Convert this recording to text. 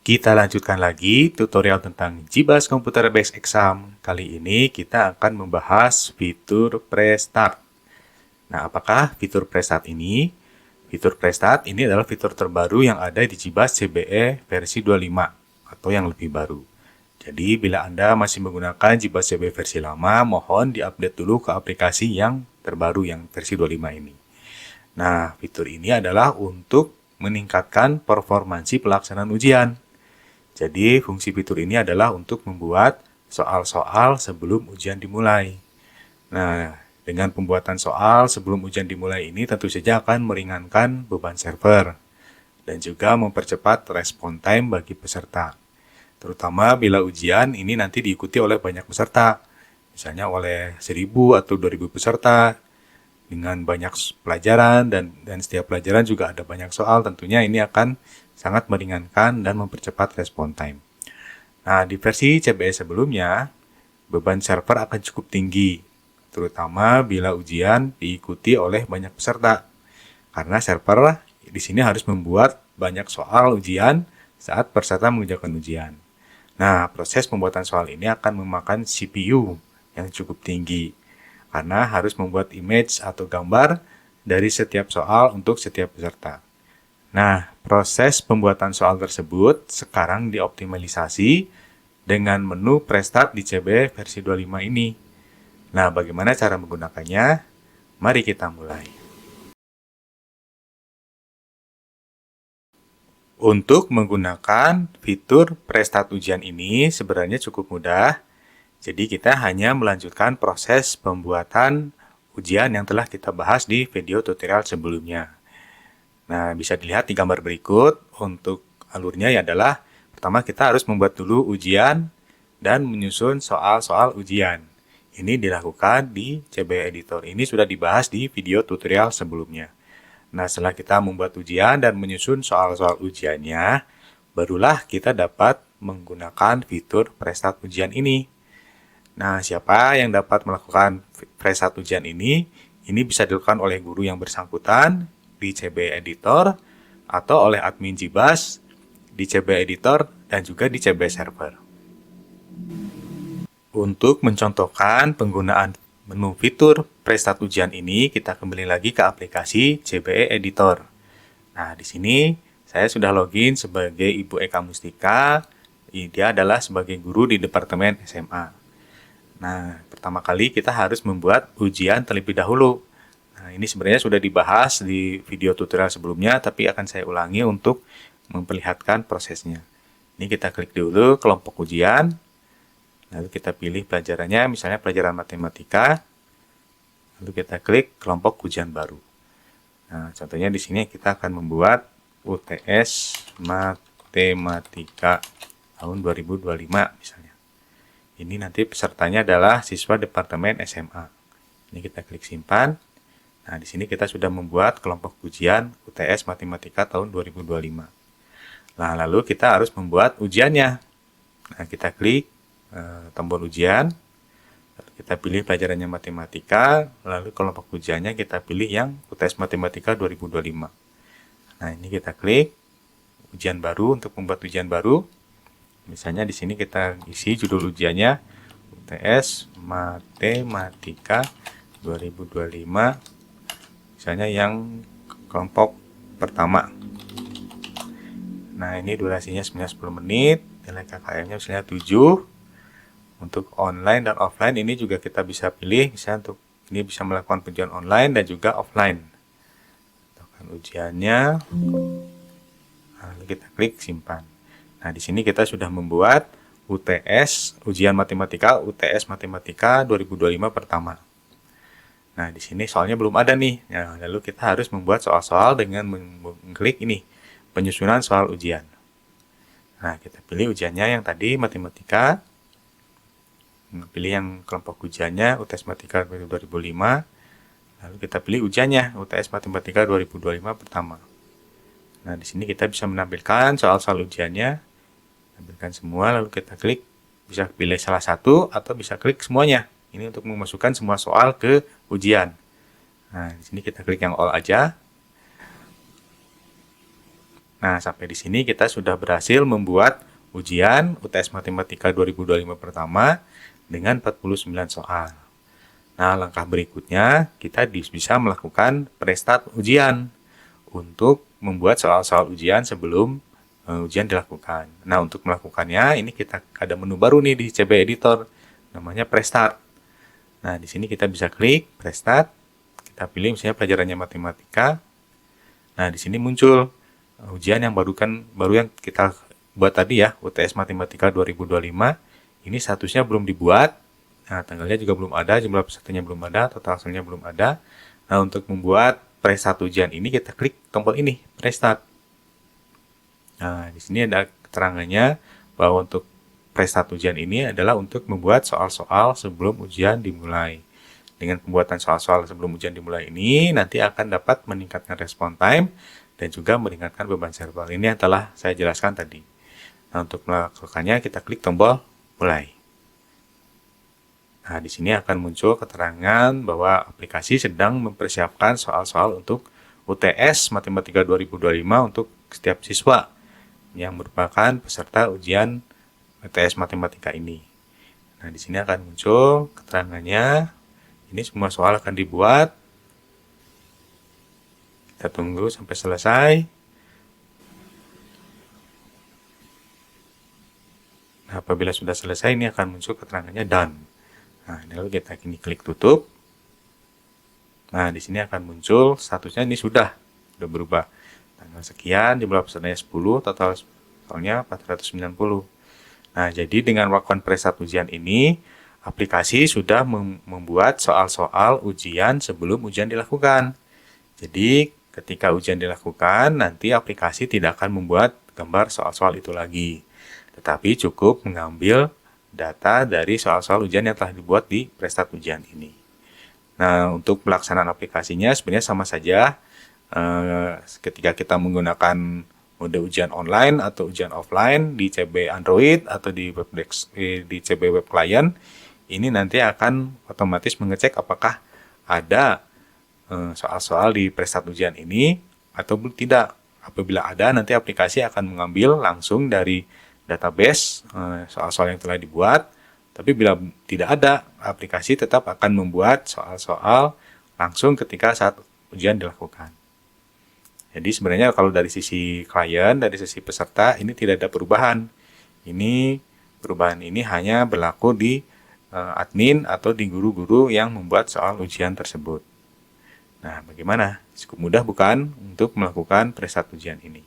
Kita lanjutkan lagi tutorial tentang GBAS Computer Based Exam. Kali ini kita akan membahas fitur Prestart. Nah, apakah fitur Prestart ini? Fitur Prestart ini adalah fitur terbaru yang ada di GBAS CBE versi 25 atau yang lebih baru. Jadi, bila Anda masih menggunakan GBAS CBE versi lama, mohon diupdate dulu ke aplikasi yang terbaru yang versi 25 ini. Nah, fitur ini adalah untuk meningkatkan performansi pelaksanaan ujian. Jadi, fungsi fitur ini adalah untuk membuat soal-soal sebelum ujian dimulai. Nah, dengan pembuatan soal sebelum ujian dimulai ini tentu saja akan meringankan beban server dan juga mempercepat respon time bagi peserta. Terutama bila ujian ini nanti diikuti oleh banyak peserta, misalnya oleh 1.000 atau 2.000 peserta dengan banyak pelajaran dan setiap pelajaran juga ada banyak soal, tentunya ini akan sangat meringankan dan mempercepat respon time. Nah, di versi CBE sebelumnya, beban server akan cukup tinggi, terutama bila ujian diikuti oleh banyak peserta. Karena server di sini harus membuat banyak soal ujian saat peserta mengerjakan ujian. Nah, proses pembuatan soal ini akan memakan CPU yang cukup tinggi, karena harus membuat image atau gambar dari setiap soal untuk setiap peserta. Nah, proses pembuatan soal tersebut sekarang dioptimalisasi dengan menu Prestart di CBE versi 25 ini. Nah, bagaimana cara menggunakannya? Mari kita mulai. Untuk menggunakan fitur Prestart ujian ini sebenarnya cukup mudah. Jadi kita hanya melanjutkan proses pembuatan ujian yang telah kita bahas di video tutorial sebelumnya. Nah, bisa dilihat di gambar berikut. Untuk alurnya adalah pertama kita harus membuat dulu ujian dan menyusun soal-soal ujian. Ini dilakukan di CBE Editor. Ini sudah dibahas di video tutorial sebelumnya. Nah, setelah kita membuat ujian dan menyusun soal-soal ujiannya, barulah kita dapat menggunakan fitur Prestart ujian ini. Nah, siapa yang dapat melakukan Prestart ujian ini? Ini bisa dilakukan oleh guru yang bersangkutan di CBE Editor atau oleh admin GBAS di CBE Editor dan juga di CBE Server. Untuk mencontohkan penggunaan menu fitur Prestart ujian ini, kita kembali lagi ke aplikasi CBE Editor. Nah, di sini saya sudah login sebagai Ibu Eka Mustika. Dia adalah sebagai guru di Departemen SMA. Nah, pertama kali kita harus membuat ujian terlebih dahulu. Nah, ini sebenarnya sudah dibahas di video tutorial sebelumnya, tapi akan saya ulangi untuk memperlihatkan prosesnya. Ini kita klik dulu kelompok ujian, lalu kita pilih pelajarannya, misalnya pelajaran matematika, lalu kita klik kelompok ujian baru. Nah, contohnya di sini kita akan membuat UTS Matematika tahun 2025 misalnya. Ini nanti pesertanya adalah siswa Departemen SMA. Ini kita klik simpan. Nah, di sini kita sudah membuat kelompok ujian UTS Matematika tahun 2025. Nah, lalu kita harus membuat ujiannya. Nah, kita klik tombol ujian. Lalu kita pilih pelajarannya matematika. Lalu kelompok ujiannya kita pilih yang UTS Matematika 2025. Nah, ini kita klik ujian baru untuk membuat ujian baru. Misalnya di sini kita isi judul ujiannya UTS Matematika 2025. Misalnya yang kelompok pertama. Nah, ini durasinya sebenarnya 10 menit. Nilai KKM-nya misalnya 7. Untuk online dan offline ini juga kita bisa pilih. Misalnya untuk ini bisa melakukan ujian online dan juga offline. Tekan ujiannya. Lalu kita klik simpan. Nah, di sini kita sudah membuat UTS, ujian matematika, UTS Matematika 2025 pertama. Nah, di sini soalnya belum ada nih. Nah, lalu kita harus membuat soal-soal dengan mengklik ini, penyusunan soal ujian. Nah, kita pilih ujiannya yang tadi matematika. Pilih yang kelompok ujiannya UTS Matematika 2005. Lalu kita pilih ujiannya UTS Matematika 2025 pertama. Nah, di sini kita bisa menampilkan soal-soal ujiannya. Tampilkan semua, lalu kita klik. Bisa pilih salah satu atau bisa klik semuanya. Ini untuk memasukkan semua soal ke ujian. Nah, di sini kita klik yang all aja. Nah, sampai di sini kita sudah berhasil membuat ujian UTS Matematika 2025 pertama dengan 49 soal. Nah, langkah berikutnya kita bisa melakukan pre-start ujian untuk membuat soal-soal ujian sebelum ujian dilakukan. Nah, untuk melakukannya ini kita ada menu baru nih di CB Editor namanya pre-start. Nah, di sini kita bisa klik pre-start. Kita pilih misalnya pelajarannya matematika. Nah, di sini muncul ujian yang baru yang kita buat tadi ya, UTS Matematika 2025. Ini statusnya belum dibuat. Nah, tanggalnya juga belum ada, jumlah pesertanya belum ada, total hasilnya belum ada. Nah, untuk membuat pre-start ujian ini kita klik tombol ini, pre-start. Nah, di sini ada keterangannya bahwa untuk pre-start ujian ini adalah untuk membuat soal-soal sebelum ujian dimulai. Dengan pembuatan soal-soal sebelum ujian dimulai ini, nanti akan dapat meningkatkan respon time dan juga meningkatkan beban cerebral. Ini yang telah saya jelaskan tadi. Nah, untuk melakukannya kita klik tombol mulai. Nah, di sini akan muncul keterangan bahwa aplikasi sedang mempersiapkan soal-soal untuk UTS Matematika 2025 untuk setiap siswa yang merupakan peserta ujian UTS Matematika ini. Nah, di sini akan muncul keterangannya. Ini semua soal akan dibuat. Kita tunggu sampai selesai. Nah, apabila sudah selesai, ini akan muncul keterangannya done. Nah, lalu kita klik tutup. Nah, di sini akan muncul statusnya ini sudah berubah. Tanggal sekian, jumlah pesertanya 10, total soalnya 490. Nah, jadi dengan melakukan pre-start ujian ini, aplikasi sudah membuat soal-soal ujian sebelum ujian dilakukan. Jadi, ketika ujian dilakukan, nanti aplikasi tidak akan membuat gambar soal-soal itu lagi. Tetapi cukup mengambil data dari soal-soal ujian yang telah dibuat di pre-start ujian ini. Nah, untuk pelaksanaan aplikasinya sebenarnya sama saja ketika kita menggunakan mode ujian online atau ujian offline di CB Android atau di CB Web Client. Ini nanti akan otomatis mengecek apakah ada soal-soal di pre-start ujian ini atau tidak. Apabila ada, nanti aplikasi akan mengambil langsung dari database soal-soal yang telah dibuat. Tapi bila tidak ada, aplikasi tetap akan membuat soal-soal langsung ketika saat ujian dilakukan. Jadi sebenarnya kalau dari sisi klien, dari sisi peserta, ini tidak ada perubahan. Perubahan ini hanya berlaku di admin atau di guru-guru yang membuat soal ujian tersebut. Nah, bagaimana? Cukup mudah bukan untuk melakukan pre-start ujian ini?